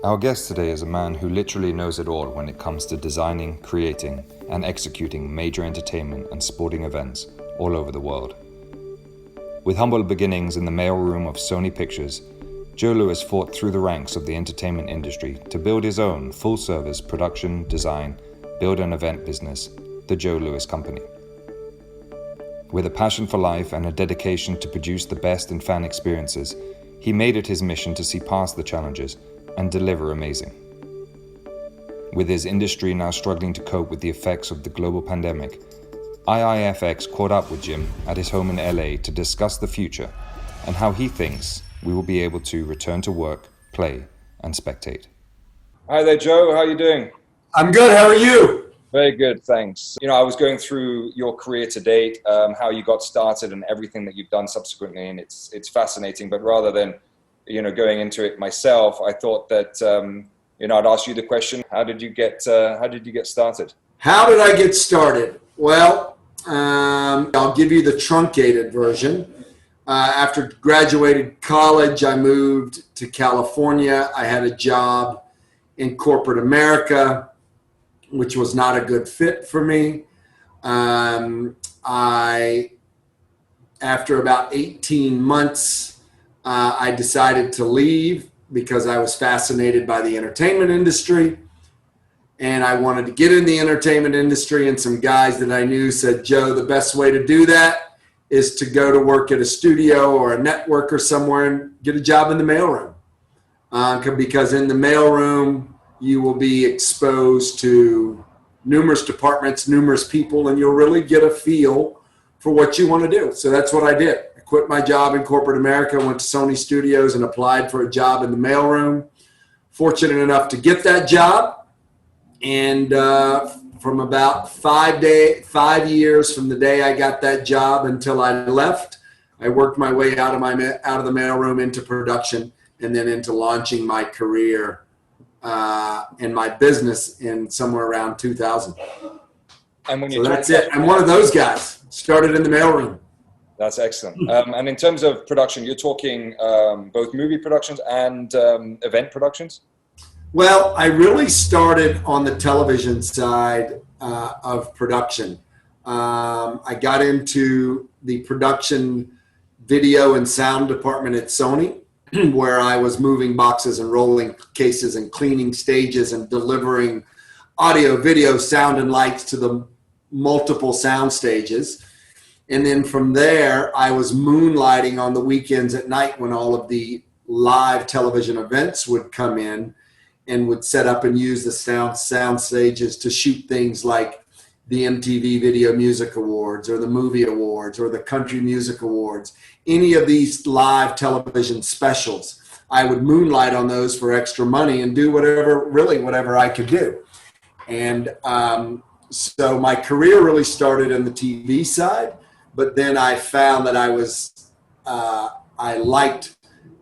Our guest today is a man who literally knows it all when it comes to designing, creating, and executing major entertainment and sporting events all over the world. With humble beginnings in the mailroom of Sony Pictures, Joe Lewis fought through the ranks of the entertainment industry to build his own full-service production, design, build and event business, the Joe Lewis Company. With a passion for life and a dedication to produce the best in fan experiences, he made it his mission to see past the challenges and deliver amazing. With his industry now struggling to cope with the effects of the global pandemic, IIFX caught up with Jim at his home in LA to discuss the future and how he thinks we will be able to return to work, play, and spectate. Hi there, Joe. How are you doing? I'm good. How are you? Very good, thanks. I was going through your career to date, how you got started and everything that you've done subsequently, and it's fascinating. But rather than, going into it myself, I thought that, I'd ask you the question: how did you get started? How did I get started? Well, I'll give you the truncated version. After graduated college, I moved to California. I had a job in corporate America, which was not a good fit for me. After about 18 months, I decided to leave because I was fascinated by the entertainment industry. And I wanted to get in the entertainment industry, and some guys that I knew said, Joe, the best way to do that is to go to work at a studio or a network or somewhere and get a job in the mailroom. Because in the mailroom, you will be exposed to numerous departments, numerous people, and you'll really get a feel for what you want to do. So that's what I did. I quit my job in corporate America, went to Sony Studios and applied for a job in the mailroom. Fortunate enough to get that job. And from about 5 years from the day I got that job until I left, I worked my way out of the mailroom into production and then into launching my career and my business in somewhere around 2000. And when so that's it. I'm one of those guys. Started in the mailroom. That's excellent. And in terms of production, you're talking both movie productions and event productions? Well, I really started on the television side of production. I got into the production, video, and sound department at Sony, where I was moving boxes and rolling cases and cleaning stages and delivering audio, video, sound, and lights to the multiple sound stages. And then from there, I was moonlighting on the weekends at night when all of the live television events would come in, and would set up and use the sound stages to shoot things like the MTV Video Music Awards or the Movie Awards or the Country Music Awards. Any of these live television specials, I would moonlight on those for extra money and do whatever I could do. And so my career really started on the TV side, but then I found that I liked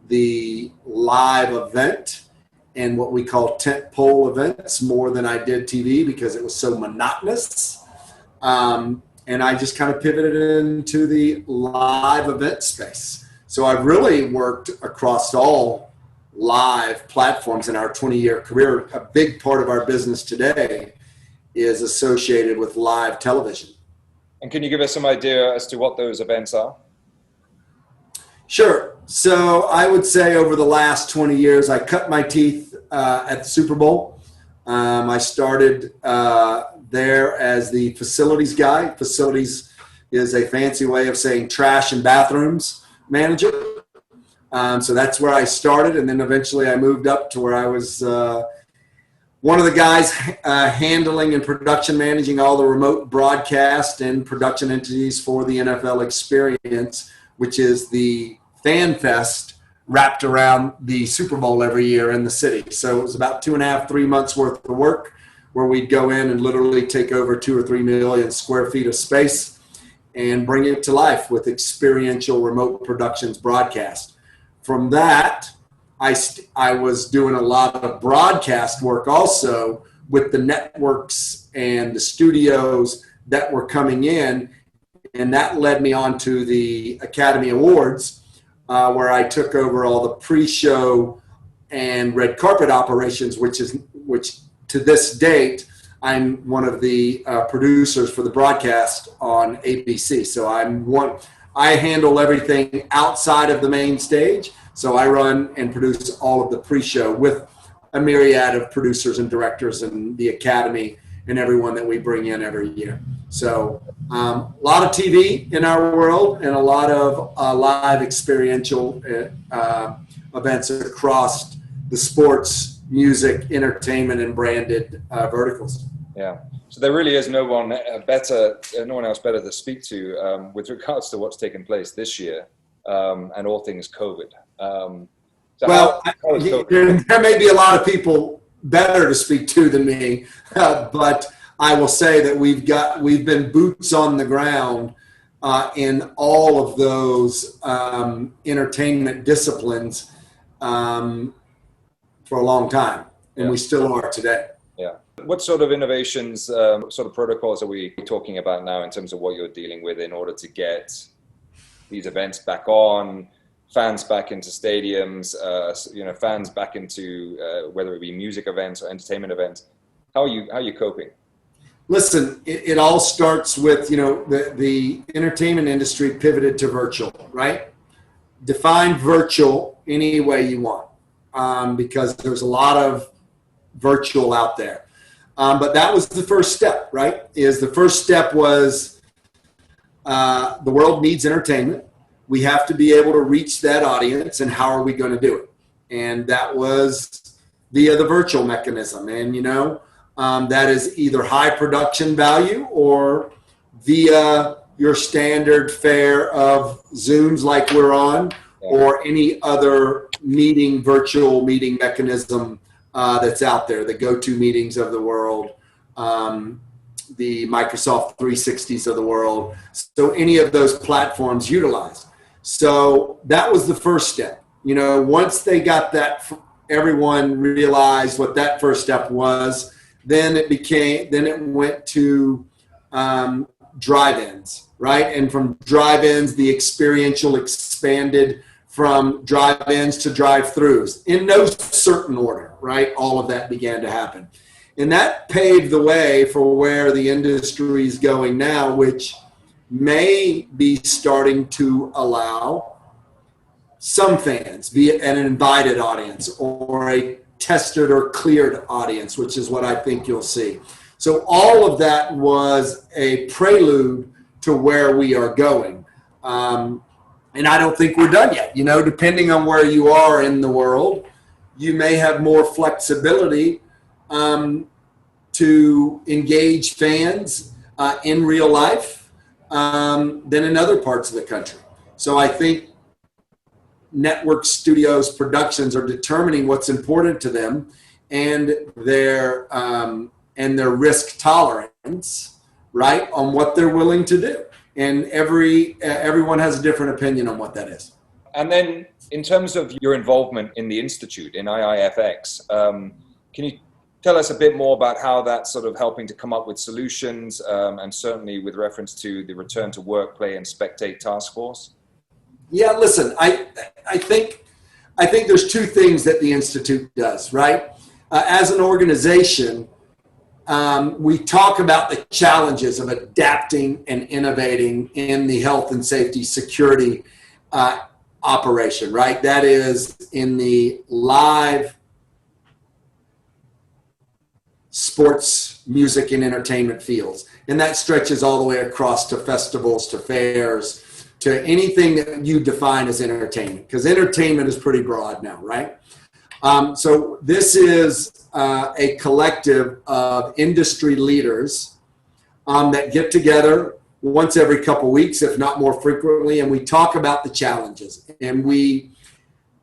the live event and what we call tentpole events more than I did TV because it was so monotonous. And I just kind of pivoted into the live event space. So I've really worked across all live platforms in our 20-year career. A big part of our business today is associated with live television. And can you give us some idea as to what those events are? Sure. So I would say over the last 20 years, I cut my teeth at the Super Bowl. I started there as the facilities guy. Facilities is a fancy way of saying trash and bathrooms manager. So that's where I started. And then eventually I moved up to where I was one of the guys handling and production managing all the remote broadcast and production entities for the NFL Experience, which is the fan fest wrapped around the Super Bowl every year in the city. So it was about 2.5, 3 months worth of work where we'd go in and literally take over 2 or 3 million square feet of space and bring it to life with experiential remote productions broadcast. From that, I was doing a lot of broadcast work also with the networks and the studios that were coming in. And that led me on to the Academy Awards, where I took over all the pre-show and red carpet operations, which to this date, I'm one of the producers for the broadcast on ABC. So I handle everything outside of the main stage. So I run and produce all of the pre-show with a myriad of producers and directors and the Academy and everyone that we bring in every year. So a lot of TV in our world and a lot of live experiential events across the sports, music, entertainment, and branded verticals. Yeah. So there really is no one else better to speak to with regards to what's taken place this year and all things COVID. There may be a lot of people better to speak to than me, but I will say that we've been boots on the ground in all of those entertainment disciplines for a long time, and we still are today. Yeah. What sort of innovations, sort of protocols are we talking about now in terms of what you're dealing with in order to get these events back on, fans back into stadiums, fans back into whether it be music events or entertainment events? How are you coping? Listen, it all starts with, the entertainment industry pivoted to virtual, right? Define virtual any way you want, because there's a lot of virtual out there. But that was the first step, right? The first step was the world needs entertainment. We have to be able to reach that audience, and how are we going to do it? And that was via the virtual mechanism. And, that is either high production value or via your standard fare of Zooms like we're on, or any other virtual meeting mechanism that's out there, the GoToMeetings of the world, the Microsoft 360s of the world. So any of those platforms utilized. So that was the first step. Once they got that, everyone realized what that first step was. Then it went to drive-ins, right? And from drive-ins, the experiential expanded from drive-ins to drive-throughs in no certain order, right? All of that began to happen. And that paved the way for where the industry is going now, which may be starting to allow some fans, be it an invited audience or a tested or cleared audience, which is what I think you'll see. So all of that was a prelude to where we are going. And I don't think we're done yet. Depending on where you are in the world, you may have more flexibility to engage fans in real life than in other parts of the country. So I think network studios, productions are determining what's important to them and their risk tolerance, right, on what they're willing to do. And everyone has a different opinion on what that is. And then in terms of your involvement in the Institute, in IIFX, can you tell us a bit more about how that's sort of helping to come up with solutions, and certainly with reference to the Return to Work Play and Spectate task force? Yeah, listen, I think there's two things that the Institute does, right? As an organization, we talk about the challenges of adapting and innovating in the health and safety security operation, right? That is in the live sports, music, and entertainment fields. And that stretches all the way across to festivals, to fairs, to anything that you define as entertainment, because entertainment is pretty broad now, right? So this is a collective of industry leaders that get together once every couple weeks, if not more frequently, and we talk about the challenges. And we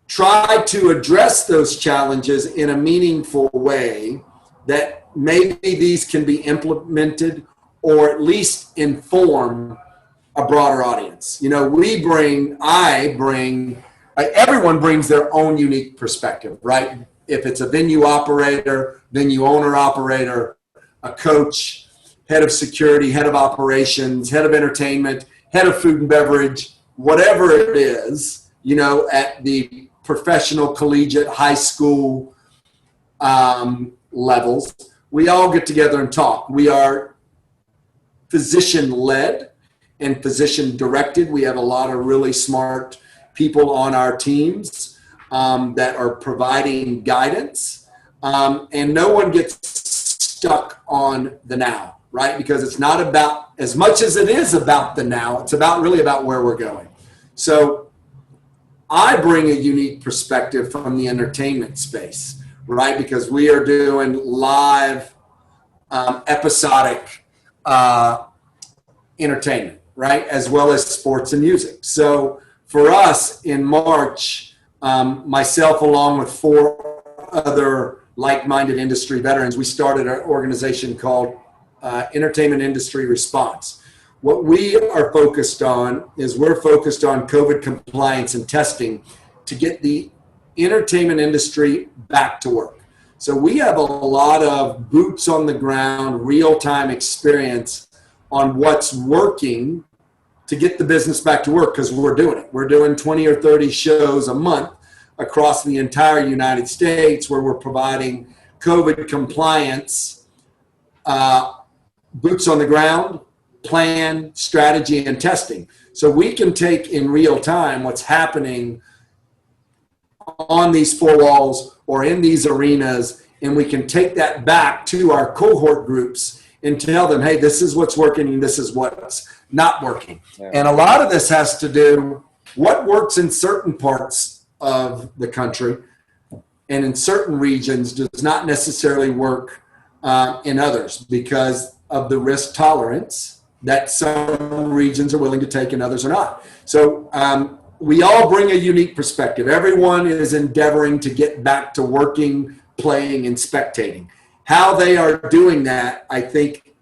try to address those challenges in a meaningful way that maybe these can be implemented or at least inform a broader audience. Everyone brings their own unique perspective, right? If it's a venue operator, venue owner operator, a coach, head of security, head of operations, head of entertainment, head of food and beverage, whatever it is, at the professional, collegiate, high school levels. We all get together and talk. We are physician-led and physician-directed. We have a lot of really smart people on our teams that are providing guidance. And no one gets stuck on the now, right? Because it's not about, as much as it is about the now, it's really about where we're going. So I bring a unique perspective from the entertainment space, right? Because we are doing live, episodic entertainment, right? As well as sports and music. So for us in March, myself along with 4 other like-minded industry veterans, we started an organization called Entertainment Industry Response. What we are focused on is we're focused on COVID compliance and testing to get the entertainment industry back to work. So we have a lot of boots on the ground, real-time experience on what's working to get the business back to work, because we're doing it. We're doing 20 or 30 shows a month across the entire United States where we're providing COVID compliance, boots on the ground, plan, strategy, and testing. So we can take in real time what's happening on these 4 walls or in these arenas, and we can take that back to our cohort groups and tell them, hey, this is what's working and this is what's not working. Yeah. And a lot of this has to do what works in certain parts of the country and in certain regions does not necessarily work in others because of the risk tolerance that some regions are willing to take and others are not. So we all bring a unique perspective. Everyone is endeavoring to get back to working, playing, and spectating. How they are doing that, I think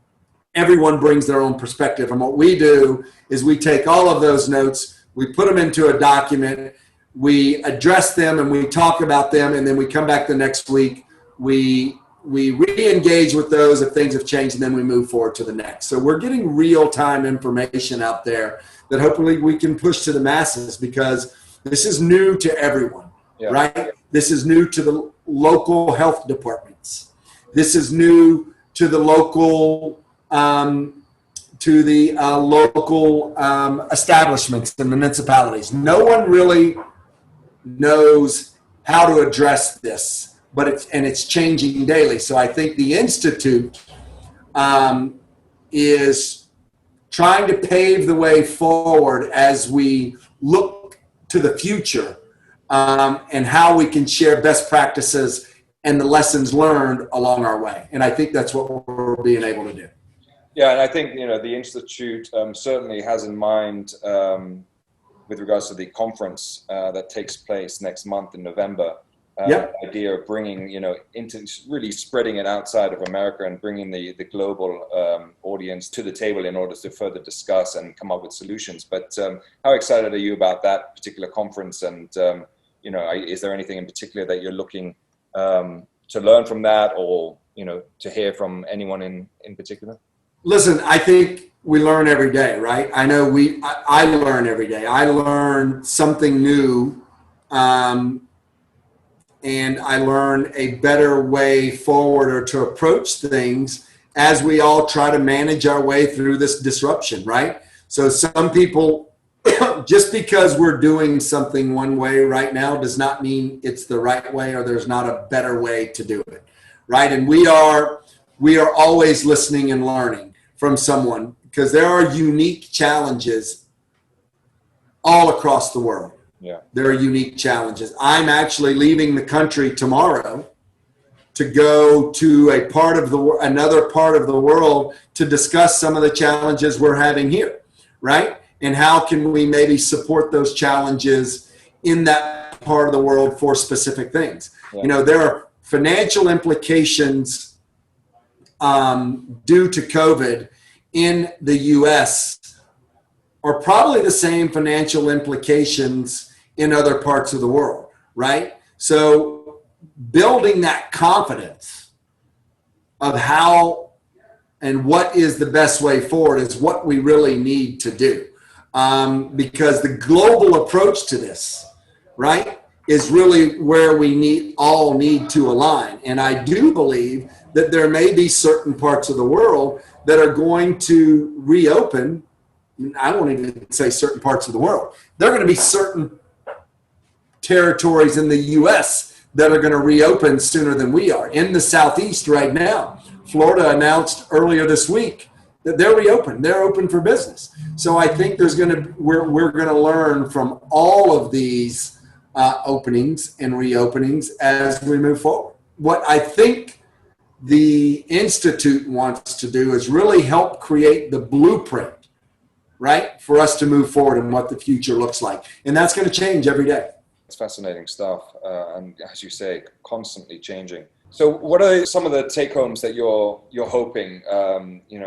everyone brings their own perspective. And what we do is we take all of those notes, we put them into a document, we address them and we talk about them, and then we come back the next week, we re-engage with those if things have changed, and then we move forward to the next. So we're getting real-time information out there that hopefully we can push to the masses, because this is new to everyone, right? This is new to the local health departments. This is new to the local establishments and municipalities. No one really knows how to address this, but it's changing daily. So I think the Institute is trying to pave the way forward as we look to the future and how we can share best practices and the lessons learned along our way. And I think that's what we're being able to do. Yeah, and I think, the Institute certainly has in mind, with regards to the conference that takes place next month in November, the idea of bringing, into really spreading it outside of America and bringing the global audience to the table in order to further discuss and come up with solutions. But how excited are you about that particular conference? And, is there anything in particular that you're looking to learn from that, or, to hear from anyone in particular? Listen, I think we learn every day, right? I know I learn every day. I learn something new, and I learn a better way forward or to approach things as we all try to manage our way through this disruption, right? So some people, just because we're doing something one way right now does not mean it's the right way or there's not a better way to do it, right? And we are always listening and learning from someone, because there are unique challenges all across the world. Yeah. There are unique challenges. I'm actually leaving the country tomorrow to go to another part of the world to discuss some of the challenges we're having here, right? And how can we maybe support those challenges in that part of the world for specific things? Yeah. There are financial implications due to COVID in the U.S. are probably the same financial implications in other parts of the world, right? So building that confidence of how and what is the best way forward is what we really need to do, because the global approach to this, right, is really where we all need to align. And I do believe that there may be certain parts of the world that are going to reopen. I won't even say certain parts of the world. There are going to be certain territories in the U.S. that are going to reopen sooner than we are. In the Southeast right now, Florida announced earlier this week that they're reopened. They're open for business. So I think we're going to learn from all of these openings and reopenings as we move forward. What I think the Institute wants to do is really help create the blueprint, right, for us to move forward and what the future looks like. And that's going to change every day. It's fascinating stuff. And as you say, constantly changing. So what are some of the take homes that you're hoping,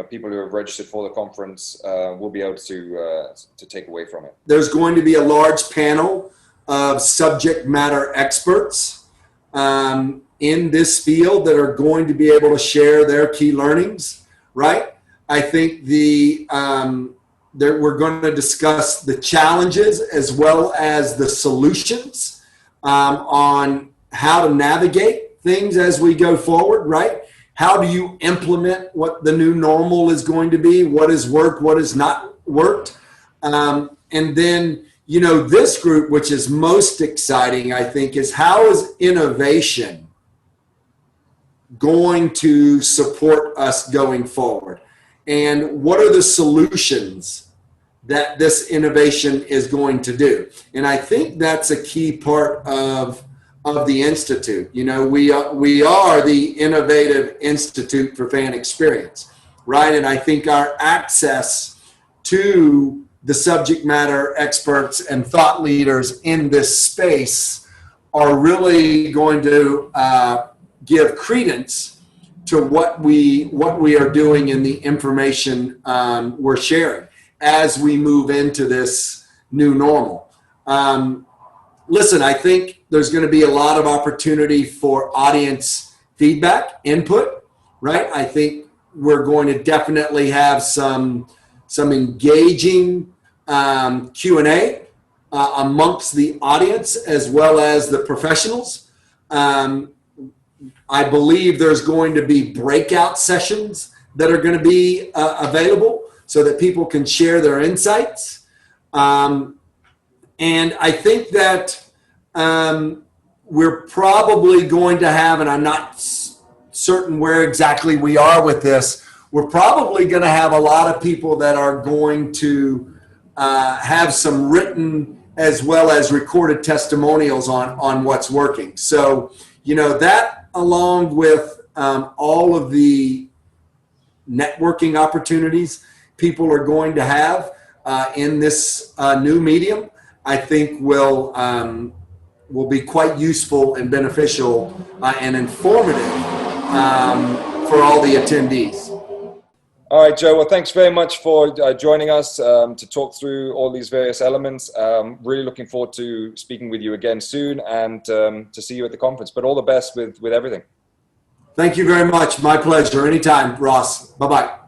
people who have registered for the conference will be able to take away from it? There's going to be a large panel of subject matter experts in this field that are going to be able to share their key learnings, right? I think we're going to discuss the challenges as well as the solutions on how to navigate things as we go forward, right? How do you implement what the new normal is going to be? What has worked? What has not worked? And then, this group, which is most exciting, I think, is how is innovation going to support us going forward? And what are the solutions that this innovation is going to do? And I think that's a key part of the Institute. We are the Innovative Institute for Fan Experience, right? And I think our access to the subject matter experts and thought leaders in this space are really going to give credence to what we are doing in the information we're sharing as we move into this new normal. Listen, I think there's going to be a lot of opportunity for audience feedback, input, right? I think we're going to definitely have some engaging Q&A amongst the audience as well as the professionals. I believe there's going to be breakout sessions that are going to be available so that people can share their insights. And I think that we're probably going to have, and I'm not certain where exactly we are with this, we're probably going to have a lot of people that are going to have some written as well as recorded testimonials on what's working. So, that along with all of the networking opportunities people are going to have in this new medium, I think will be quite useful and beneficial and informative for all the attendees. All right, Joe. Well, thanks very much for joining us to talk through all these various elements. Really looking forward to speaking with you again soon and to see you at the conference. But all the best with everything. Thank you very much. My pleasure. Anytime, Ross. Bye-bye.